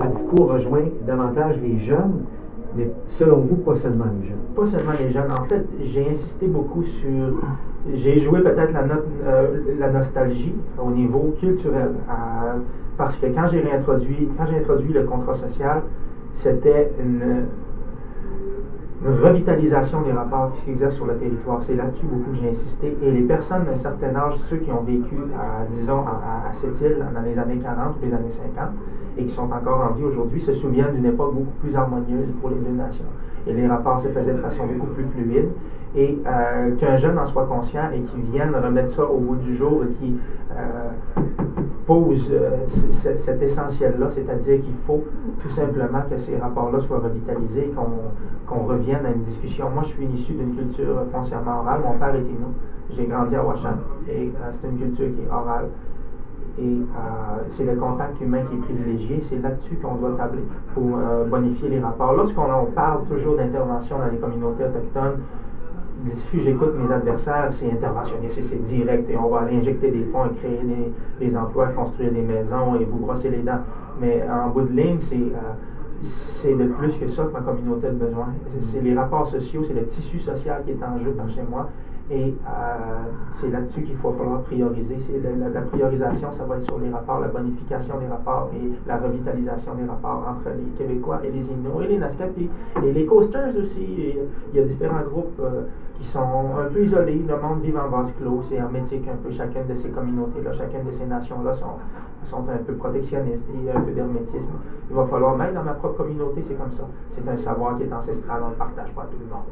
discours rejoint davantage les jeunes, mais selon vous, pas seulement les jeunes. Pas seulement les jeunes. En fait, j'ai insisté beaucoup sur... J'ai joué peut-être la nostalgie au niveau culturel. Parce que quand j'ai introduit le contrat social, c'était une revitalisation des rapports qui s'exercent sur le territoire. C'est là-dessus beaucoup que j'ai insisté. Et les personnes d'un certain âge, ceux qui ont vécu, disons, à cette île dans les années 40 ou les années 50, et qui sont encore en vie aujourd'hui, se souviennent d'une époque beaucoup plus harmonieuse pour les deux nations. Et les rapports se faisaient de façon beaucoup plus fluide. Et qu'un jeune en soit conscient et qu'il vienne remettre ça au goût du jour et qui pose cet essentiel-là, c'est-à-dire qu'il faut tout simplement que ces rapports-là soient revitalisés, qu'on revienne à une discussion. Moi, je suis issu d'une culture foncièrement orale. Mon père était nous. J'ai grandi à Ouachan et c'est une culture qui est orale. Et c'est le contact humain qui est privilégié. C'est là-dessus qu'on doit tabler pour bonifier les rapports. Lorsqu'on parle toujours d'intervention dans les communautés autochtones, si j'écoute mes adversaires, c'est interventionniste, c'est direct et on va aller injecter des fonds et créer des emplois, construire des maisons et vous brosser les dents. Mais en bout de ligne, c'est de plus que ça que ma communauté a besoin. C'est les rapports sociaux, c'est le tissu social qui est en jeu par chez moi. Et c'est là-dessus qu'il va falloir prioriser. La priorisation, ça va être sur les rapports, la bonification des rapports et la revitalisation des rapports entre les Québécois et les Inuits et les Naskapi et les Coasters aussi. Il y a différents groupes qui sont un peu isolés. Le monde vit en vase clos, c'est hermétique un peu. Chacune de ces communautés-là, chacune de ces nations-là sont un peu protectionnistes et un peu d'hermétisme. Il va falloir, même dans ma propre communauté, c'est comme ça. C'est un savoir qui est ancestral, on ne le partage pas à tout le monde.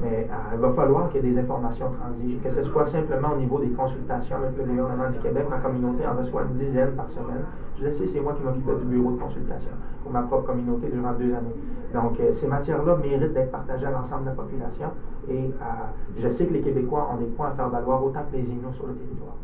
Mais il va falloir qu'il y ait des informations transigent, que ce soit simplement au niveau des consultations avec le gouvernement du Québec. Ma communauté en reçoit une dizaine par semaine. Je le sais, c'est moi qui m'occupais du bureau de consultation pour ma propre communauté durant 2 années. Donc, ces matières-là méritent d'être partagées à l'ensemble de la population et je sais que les Québécois ont des points à faire valoir autant que les Inuits sur le territoire.